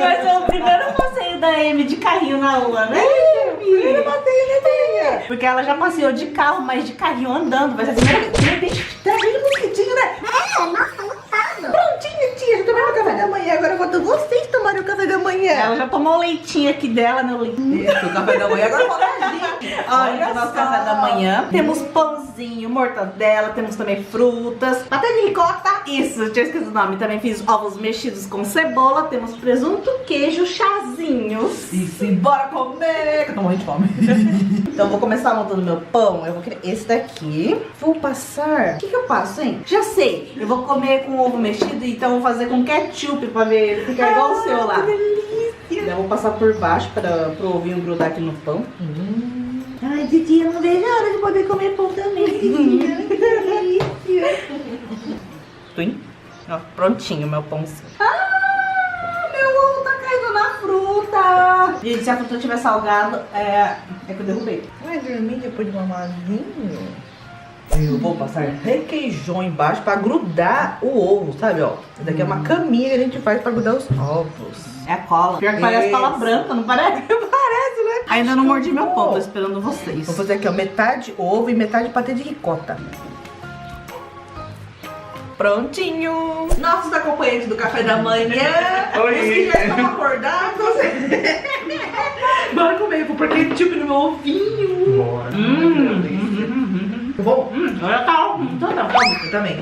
vai ser o primeiro passeio da Amy de carrinho na rua, né? Primeiro passeio, né, Telinha? Porque ela já passeou de carro, mas de carrinho andando. Vai ser a primeira vez. Tá vendo mosquitinho, né? Nossa, lotado. Prontinho, tia. Já tomei o café da manhã. Agora falta vocês tomarem o café da manhã. Ela já tomou o leitinho aqui dela, né? O leitinho. Isso, o café da manhã. Agora falta a gente. Olha o nosso café da manhã. Temos pãozinho, mortadela, temos também frutas. Patê de ricota. Isso, tinha esquecido o nome. Também fiz ovos mexidos com cebola. Temos presunto, queijo, chazinhos. Isso, e bora comer. Eu tô morrendo de fome. Então eu vou começar montando meu pão. Eu vou querer esse daqui. Vou passar... O que eu passo, hein? Já sei. Eu vou comer com ovo mexido, então eu vou fazer com ketchup pra ver ele ficar igual o seu lá. Que delícia. Eu vou passar por baixo para pro ovinho grudar aqui no pão. Ai, titia, não vejo a hora de poder comer pão também. Que delícia. Tuim. Ó, prontinho meu pãozinho. Meu ovo tá caindo na fruta. Gente, se a fruta tiver salgado, é que eu derrubei. Vai dormir depois de mamazinho? Eu vou passar requeijão embaixo pra grudar o ovo, sabe, ó? Isso daqui é uma caminha que a gente faz pra grudar os ovos. É a cola. Pior que parece cola branca, não parece? Parece, né? Ainda não mordi meu pão, tô esperando vocês. Vou fazer aqui, ó, metade ovo e metade patê de ricota. Prontinho! Nossos acompanhantes do café da manhã. Oi. Os que já estão acordados. Bora comer, vou pôr ketchup no meu ovinho. Bora. Bom, Olha, tá. eu também.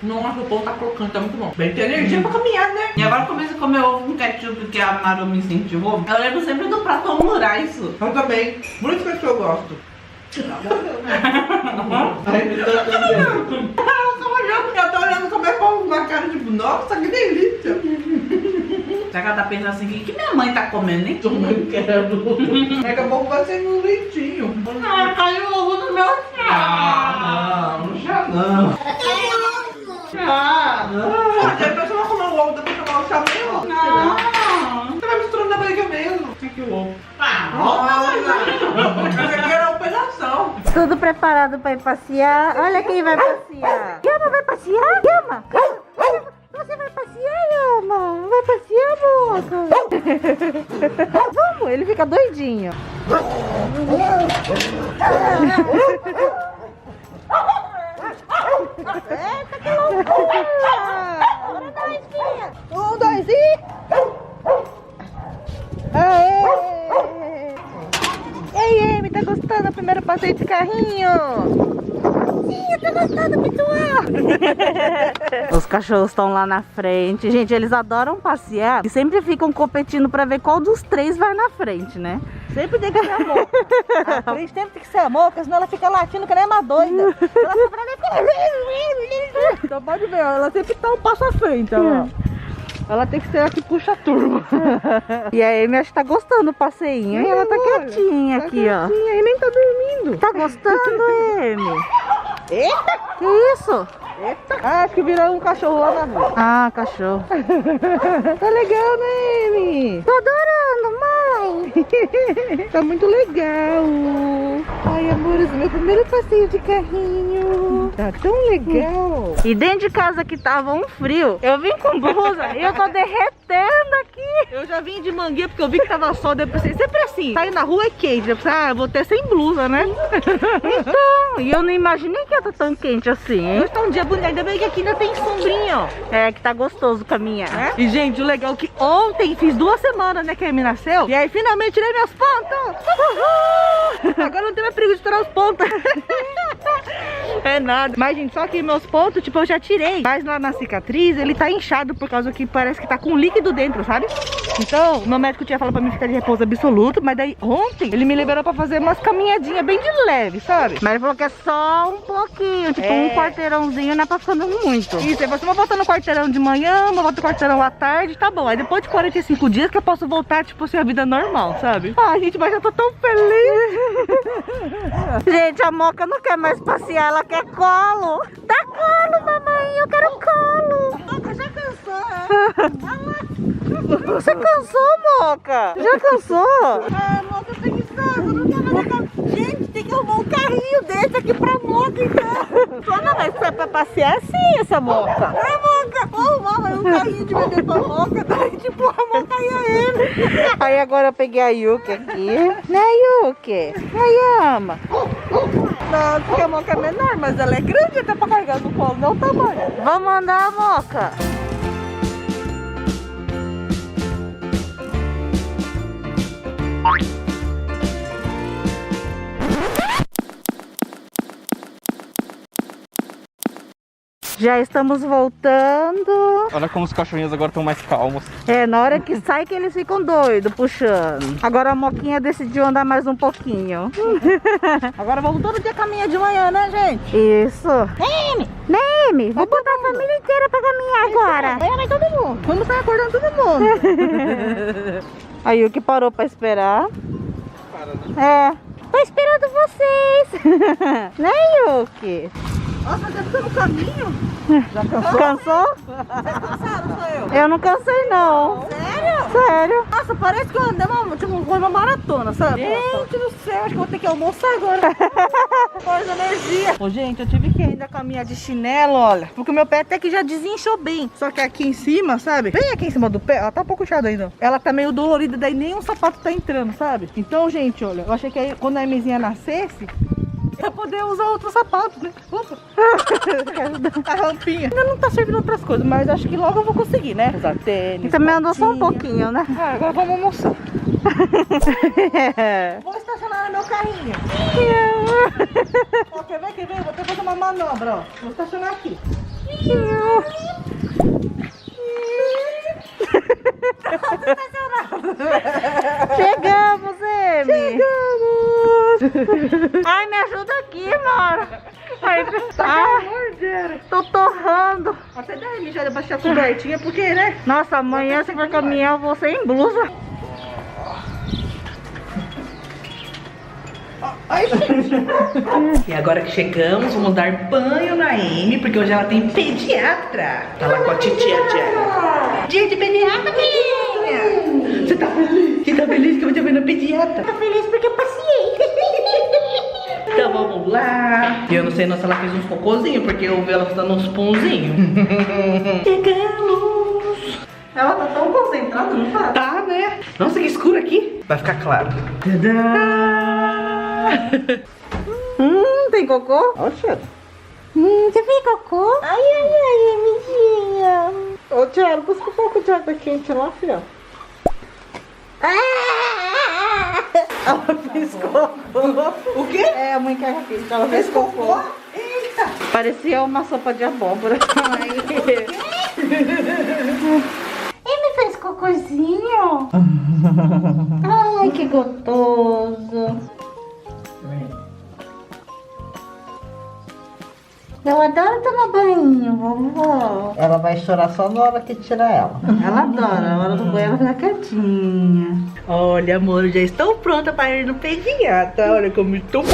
Nossa, o pão tá crocante, tá muito bom. Bem, tem energia pra caminhar, né? E agora começa a comer ovo com ketchup, que a Maru me incentivou. Eu lembro sempre do prato almoço. Eu também. Muitas pessoas eu gosto. Eu tô olhando comer pão na cara, tipo, nossa, que delícia. Será que ela tá pensando assim, o que minha mãe tá comendo, hein? Também quero. Daqui a pouco vai ser no leitinho. Ah, caiu o ovo no meu chá. Não chá não. Depois você vai comer o ovo, depois você vai o chá mesmo. Não. Você vai misturando na barriga mesmo. Aqui o ovo. Nossa. Essa aqui era a operação. Tudo preparado pra ir passear. Olha quem vai passear. Yama vai passear? Yama! Você vai passear, Yama? Vai passear, moça? Vamos, ele fica doidinho. Eita, que loucura! Bora dar uma esquinha. 1, 2 e... Aê! Ei, Amy, tá gostando do primeiro passeio de carrinho? Sim, eu tô gostando, pessoal! Os cachorros estão lá na frente. Gente, eles adoram passear e sempre ficam competindo pra ver qual dos três vai na frente, né? Sempre tem que ser a moca. A frente sempre tem que ser a moca, senão ela fica latindo que nem uma doida. Ela fica pra ali. Então pode ver, ela sempre tá um passo à frente, ó. Ela tem que ser a que puxa a turma. E a Amy acho que tá gostando do passeinho. E ela tá quietinha aqui, ó. E nem tá dormindo. Tá gostando, Amy? Eita! Que isso? Eita! Ah, acho que virou um cachorro lá na rua. Ah, cachorro. Tá legal, né, Amy? Tô adorando, mãe. Tá muito legal. Ai, amores, meu primeiro passeio de carrinho. Tá tão legal. E dentro de casa que tava um frio, eu vim com blusa e eu tô derretendo aqui. Eu já vim de mangueira porque eu vi que tava sol, daí eu pensei, sempre assim, sair na rua é quente, eu pensei, eu vou ter sem blusa, né? Então, e eu não imaginei que ia estar tão quente assim, hein? Hoje tá um dia bonito, ainda bem que aqui ainda tem sombrinha, ó. É, que tá gostoso caminhar. E gente, o legal é que ontem fiz 2 semanas, né, que a Amy nasceu, e aí finalmente tirei minhas pontas. Uhul! Agora não tem mais perigo de tirar os pontos. É nada. Mas, gente, só que meus pontos, tipo, eu já tirei. Mas lá na cicatriz, ele tá inchado por causa que parece que tá com líquido dentro, sabe? Então, meu médico tinha falado pra mim ficar de repouso absoluto, mas daí ontem ele me liberou pra fazer umas caminhadinhas bem de leve, sabe? Mas ele falou que é só um pouquinho, tipo um quarteirãozinho, não é pra ficando muito. Isso, aí você uma volta no quarteirão de manhã, uma volta no quarteirão à tarde, tá bom. Aí depois de 45 dias que eu posso voltar, tipo assim, a vida normal, sabe? Ai, gente, mas eu tô tão feliz. Gente, a Moca não quer mais passear, ela quer colo. Dá colo, mamãe, eu quero colo. Moca já cansou, Você cansou, Moca? Já cansou? Ah, Moca, preguiçosa, não quer fazer carro. Gente, tem que arrumar um carrinho desse aqui pra Moca, então. Não, mas é pra passear sim, essa Moca. Ah, Moca, arrumava um carrinho de vender pamoca, daí tipo, a Moca ia ele. Aí agora eu peguei a Yuki aqui. Né, Yuki? Aí ama. Não, porque a Moca é menor, mas ela é grande até pra carregar no colo, não o tamanho. Vamos andar, Moca. Já estamos voltando. Olha como os cachorrinhos agora estão mais calmos. É, na hora que sai que eles ficam doidos, puxando. Agora a Moquinha decidiu andar mais um pouquinho. Agora vamos todo dia caminhar de manhã, né, gente? Isso. Neme, vou botar a família inteira pra caminhar agora. Amanhã vai todo mundo. Vamos sair acordando todo mundo. Aí o que parou pra esperar. Para, né? É. Tô esperando vocês. Né, Yuki? Nossa, já ficou no caminho? Já cansou? Cansou? Vocês cansaram, sou eu? Eu não cansei, não. Sério? Sério. Nossa, parece que eu andei uma maratona, sabe? Gente do céu, acho que eu vou ter que almoçar agora. Mais energia. Ô, gente, eu tive que ainda caminhar de chinelo, olha. Porque o meu pé até que já desinchou bem. Só que aqui em cima, sabe? Bem aqui em cima do pé, ela tá um pouco inchada ainda. Ela tá meio dolorida, daí nem um sapato tá entrando, sabe? Então, gente, olha, eu achei que aí, quando a Emizinha nascesse, pra poder usar outro sapato, né? Opa! A rampinha. Ainda não tá servindo outras coisas, mas acho que logo eu vou conseguir, né? Usar tênis. Também andou só um pouquinho, né? Ah, agora vamos almoçar. Vou estacionar no meu carrinho. Ó, quer ver? Quer ver? Vou até fazer uma manobra, ó. Vou estacionar aqui. Chegamos, Emi! Chegamos! Ai, me ajuda aqui, amor! Ai, tô torrando! Até daí, Emi, já deu pra deixar cobertinha, porque, né? Nossa, amanhã você vai caminhar, eu vou sem blusa. Ai, gente. E agora que chegamos, vamos dar banho na Amy, porque hoje ela tem pediatra. Tá lá com a titia. Dia de pediatra, filhinha. Você tá feliz? Você tá feliz que eu vou te ver na pediatra? Tô feliz porque eu passei. Então vamos lá. E eu não sei não se ela fez uns cocôzinhos, porque eu vi ela dando uns pãozinhos. Chegamos. Ela tá tão concentrada, não tá? Tá, né? Nossa, que escuro aqui. Vai ficar claro. Tadã! Tem cocô? Olha o cheiro. Você fez cocô? Ai, amiguinha. Ô, Tiago, busca um pouco de água quente lá, filha. Ela fez cocô. O quê? É, a mãe quer aqui. Ela fez cocô. Eita! Parecia uma sopa de abóbora. Ele fez cocôzinho. Ai, que gostoso. Eu adoro tomar banho, vovó. Ela vai chorar só na hora que tirar ela. Ela adora, na hora do banho ela fica quietinha. Olha, amor, já estou pronta para ir no pediatra. Olha como estou.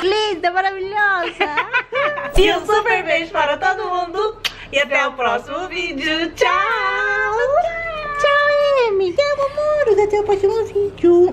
Linda, maravilhosa. E um super beijo para todo mundo. E até o próximo vídeo. Tchau! Tchau, Emi. Tchau, amor. Até o próximo vídeo.